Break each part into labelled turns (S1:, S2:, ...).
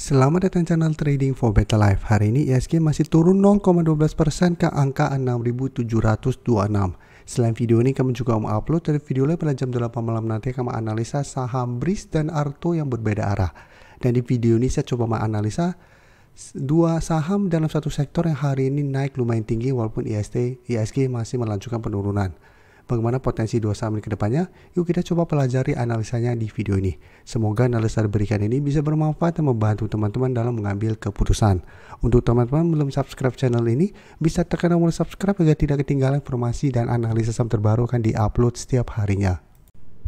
S1: Selamat datang channel Trading for Better Life. Hari ini IHSG masih turun 0,12% ke angka 6.726. Selain video ini, kami juga mau upload dari video lain pada jam 8 malam nanti kami analisa saham BRIS dan ARTO yang berbeda arah. Dan di video ini saya coba menganalisa dua saham dalam satu sektor yang hari ini naik lumayan tinggi walaupun IHSG masih melanjutkan penurunan. Bagaimana potensi dua saham ini ke depannya? Yuk kita coba pelajari analisanya di video ini. Semoga analisa diberikan ini bisa bermanfaat dan membantu teman-teman dalam mengambil keputusan. Untuk teman-teman belum subscribe channel ini, bisa tekan tombol subscribe agar tidak ketinggalan informasi dan analisa saham terbaru akan diupload setiap harinya.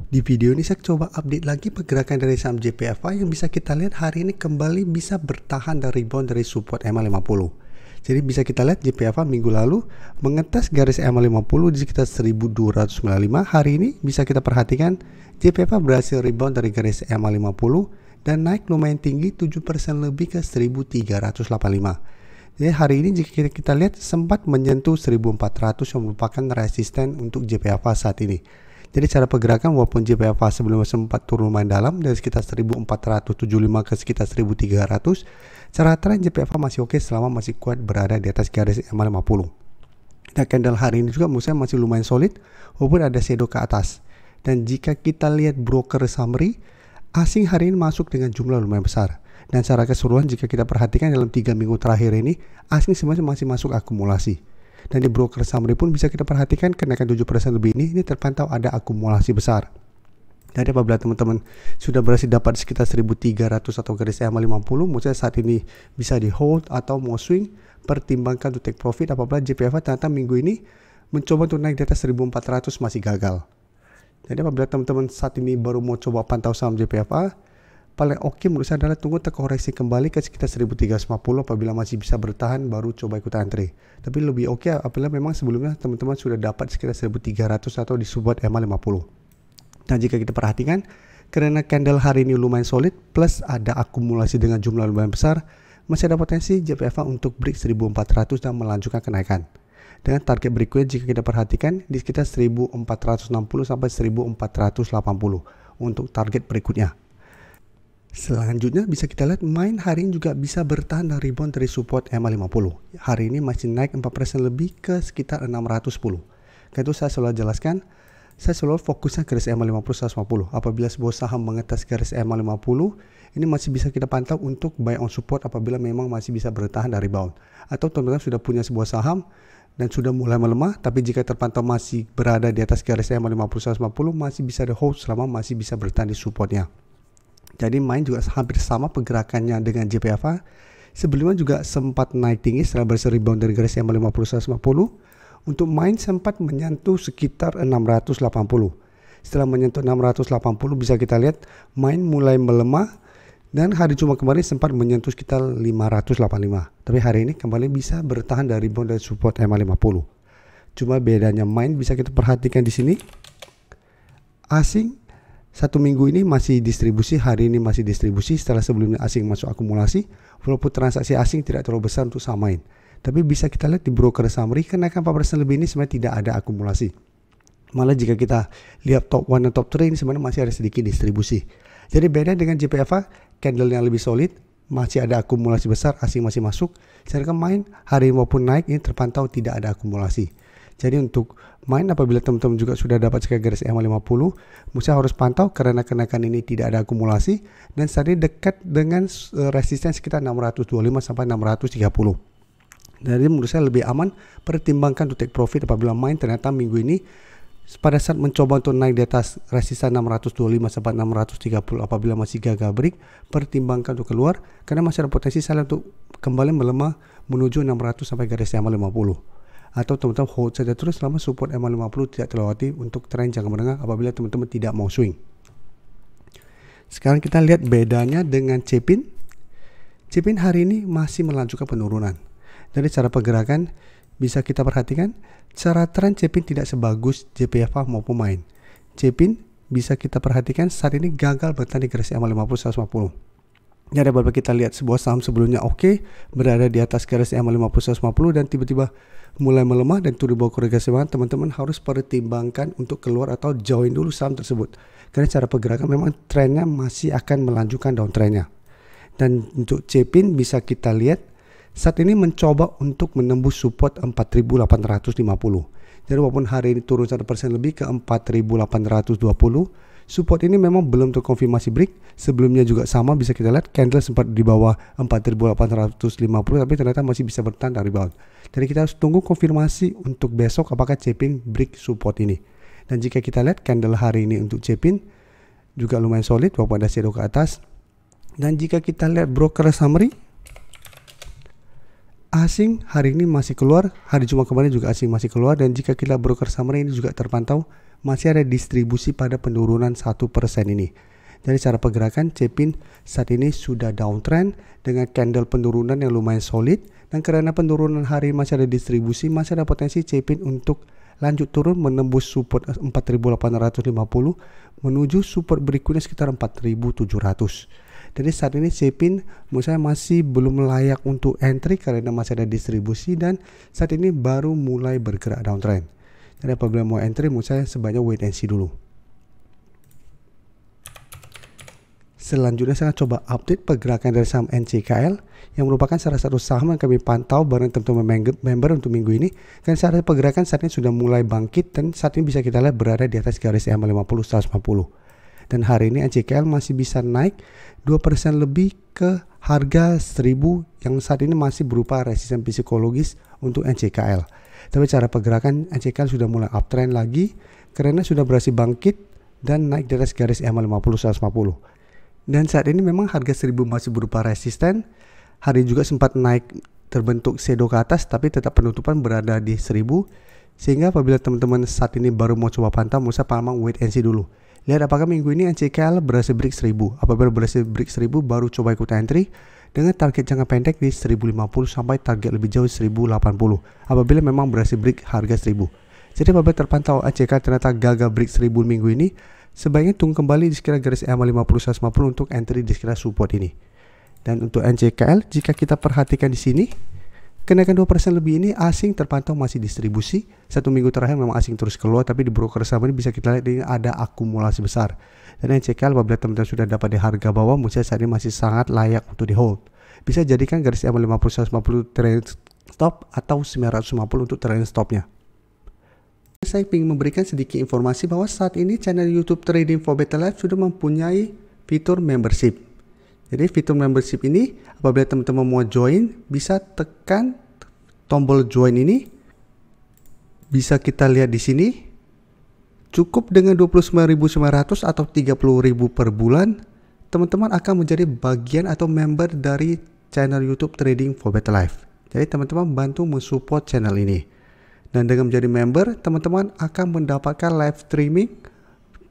S1: Di video ini saya coba update lagi pergerakan dari saham JPFA yang bisa kita lihat hari ini kembali bisa bertahan dan rebound dari support MA50. Jadi bisa kita lihat JPFA minggu lalu mengetes garis MA50 di sekitar 1295. Hari ini bisa kita perhatikan JPFA berhasil rebound dari garis MA50 dan naik lumayan tinggi 7% lebih ke 1385. Jadi hari ini jika kita lihat sempat menyentuh 1400 yang merupakan resisten untuk JPFA saat ini. Jadi cara pergerakan walaupun JPFA sebelumnya sempat turun lumayan dalam dari sekitar 1475 ke sekitar 1300, cara tren JPFA masih oke selama masih kuat berada di atas garis MA50. Dan candle hari ini juga menurut saya masih lumayan solid walaupun ada shadow ke atas. Dan jika kita lihat broker summary, asing hari ini masuk dengan jumlah lumayan besar. Dan secara keseluruhan jika kita perhatikan dalam 3 minggu terakhir ini, asing sebenarnya masih masuk akumulasi. Dan di broker summary pun bisa kita perhatikan kenaikan 7% lebih ini terpantau ada akumulasi besar. Jadi apabila teman-teman sudah berhasil dapat sekitar 1300 atau garis MA50, menurut saya saat ini bisa di hold atau mau swing, pertimbangkan untuk take profit apabila JPFA ternyata minggu ini mencoba untuk naik di atas 1400 masih gagal. Jadi apabila teman-teman saat ini baru mau coba pantau saham JPFA, paling oke menurut saya adalah tunggu terkoreksi kembali ke sekitar 1350. Apabila masih bisa bertahan baru coba ikut antri. Tapi lebih oke apabila memang sebelumnya teman-teman sudah dapat sekitar 1300 atau di support MA50. Nah jika kita perhatikan karena candle hari ini lumayan solid plus ada akumulasi dengan jumlah lumayan besar, masih ada potensi JPFA untuk break 1400 dan melanjutkan kenaikan. Dengan target berikutnya jika kita perhatikan di sekitar 1460 sampai 1480 untuk target berikutnya. Selanjutnya bisa kita lihat main hari ini juga bisa bertahan dan rebound dari support MA50. Hari ini masih naik 4% lebih ke sekitar 610. Karena itu saya selalu jelaskan, saya selalu fokusnya garis MA50 150. Apabila sebuah saham mengetes garis MA50, ini masih bisa kita pantau untuk buy on support apabila memang masih bisa bertahan dan rebound. Atau teman-teman sudah punya sebuah saham dan sudah mulai melemah, tapi jika terpantau masih berada di atas garis MA50 150, masih bisa di hold selama masih bisa bertahan di supportnya. Jadi main juga hampir sama pergerakannya dengan JPFA. Sebelumnya juga sempat naik tinggi setelah berhasil rebound dari garis MA50 150. Untuk main sempat menyentuh sekitar 680. Setelah menyentuh 680 bisa kita lihat main mulai melemah. Dan hari Jumat kemarin sempat menyentuh sekitar 585. Tapi hari ini kembali bisa bertahan dari rebound dari support MA50. Cuma bedanya main bisa kita perhatikan di sini. Asing satu minggu ini masih distribusi, hari ini masih distribusi setelah sebelumnya asing masuk akumulasi, walaupun transaksi asing tidak terlalu besar untuk samain. Tapi bisa kita lihat di broker summary, kenaikan 4% lebih ini sebenarnya tidak ada akumulasi. Malah jika kita lihat top 1 dan top 3 ini sebenarnya masih ada sedikit distribusi. Jadi beda dengan JPFA, candle yang lebih solid, masih ada akumulasi besar, asing masih masuk. Sedangkan main hari maupun naik ini terpantau tidak ada akumulasi. Jadi untuk main apabila teman-teman juga sudah dapat sekitar garis MA50, mesti harus pantau karena kenaikan ini tidak ada akumulasi dan saat ini dekat dengan resisten sekitar 625 sampai 630. Jadi menurut saya lebih aman pertimbangkan untuk take profit apabila main ternyata minggu ini pada saat mencoba untuk naik di atas resisten 625 sampai 630 apabila masih gagal break, pertimbangkan untuk keluar karena masih ada potensi salah untuk kembali melemah menuju 600 sampai garis MA50. Atau teman-teman hold saja terus selama support MA50 tidak terlewati untuk tren jangka menengah apabila teman-teman tidak mau swing. Sekarang kita lihat bedanya dengan CPIN. CPIN hari ini masih melanjutkan penurunan. Dari cara pergerakan bisa kita perhatikan cara tren CPIN tidak sebagus JPFA maupun main. CPIN bisa kita perhatikan saat ini gagal bertahan di garis MA50 150. Jadi apabila kita lihat sebuah saham sebelumnya oke, berada di atas garis MA50 150 dan tiba-tiba mulai melemah dan turun di bawah koregasi banget, teman-teman harus pertimbangkan untuk keluar atau join dulu saham tersebut. Karena cara pergerakan memang trennya masih akan melanjutkan downtrendnya. Dan untuk C-pin bisa kita lihat saat ini mencoba untuk menembus support 4.850. Jadi walaupun hari ini turun 1% lebih ke 4.820, support ini memang belum terkonfirmasi break. Sebelumnya juga sama, bisa kita lihat candle sempat di bawah 4.850, tapi ternyata masih bisa bertahan dari rebound. Jadi kita harus tunggu konfirmasi untuk besok apakah C-pin break support ini. Dan jika kita lihat candle hari ini untuk C-pin juga lumayan solid walaupun ada shadow ke atas. Dan jika kita lihat broker summary, asing hari ini masih keluar, hari Jumat kemarin juga asing masih keluar, dan jika kita broker summary ini juga terpantau masih ada distribusi pada penurunan 1% ini. Dari cara pergerakan C-pin saat ini sudah downtrend dengan candle penurunan yang lumayan solid, dan karena penurunan hari masih ada distribusi, masih ada potensi C-pin untuk lanjut turun menembus support 4.850 menuju support berikutnya sekitar 4.700. Jadi saat ini C-pin menurut saya masih belum layak untuk entry karena masih ada distribusi dan saat ini baru mulai bergerak downtrend. Jadi apabila mau entry menurut saya sebaiknya wait and see dulu. Selanjutnya saya coba update pergerakan dari saham NCKL yang merupakan salah satu saham yang kami pantau bareng teman-teman member untuk minggu ini. Dan saat pergerakan saat ini sudah mulai bangkit dan saat ini bisa kita lihat berada di atas garis EMA 50 150. Dan hari ini NCKL masih bisa naik 2% lebih ke harga 1000 yang saat ini masih berupa resisten psikologis untuk NCKL. Tapi cara pergerakan NCKL sudah mulai uptrend lagi karena sudah berhasil bangkit dan naik di atas garis EMA 50 150. Dan saat ini memang harga 1000 masih berupa resisten. Hari juga sempat naik terbentuk shadow ke atas tapi tetap penutupan berada di 1000. Sehingga apabila teman-teman saat ini baru mau coba pantau, Musa memang wait and see dulu. Lihat apakah minggu ini NCKL berhasil break 1000. Apabila berhasil break 1000 baru coba ikut entry dengan target jangka pendek di 1050 sampai target lebih jauh 1080. Apabila memang berhasil break harga 1000. Jadi apabila terpantau NCKL ternyata gagal break 1000 minggu ini, sebaiknya tunggu kembali di sekitar garis EMA 50 150 untuk entry di sekitar support ini. Dan untuk NCKL jika kita perhatikan di sini, kenaikan 2% lebih ini asing terpantau masih distribusi. Satu minggu terakhir memang asing terus keluar, tapi di broker saham ini bisa kita lihat ini ada akumulasi besar. Dan NCKL apabila teman-teman sudah dapat di harga bawah, menurut saya saat ini masih sangat layak untuk di hold. Bisa jadikan garis EMA 50 150 trend stop atau 950 untuk trend stopnya. Saya ingin memberikan sedikit informasi bahwa saat ini channel YouTube Trading for Better Life sudah mempunyai fitur membership. Jadi fitur membership ini apabila teman-teman mau join bisa tekan tombol join ini. Bisa kita lihat di sini. Cukup dengan 29.900 atau 30.000 per bulan, teman-teman akan menjadi bagian atau member dari channel YouTube Trading for Better Life. Jadi teman-teman bantu mensupport channel ini. Dan dengan menjadi member, teman-teman akan mendapatkan live streaming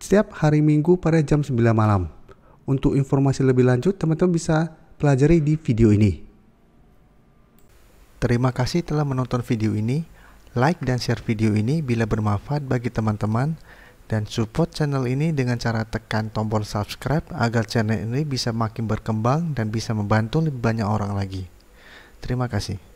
S1: setiap hari Minggu pada jam 9 malam. Untuk informasi lebih lanjut, teman-teman bisa pelajari di video ini. Terima kasih telah menonton video ini. Like dan share video ini bila bermanfaat bagi teman-teman. Dan support channel ini dengan cara tekan tombol subscribe agar channel ini bisa makin berkembang dan bisa membantu lebih banyak orang lagi. Terima kasih.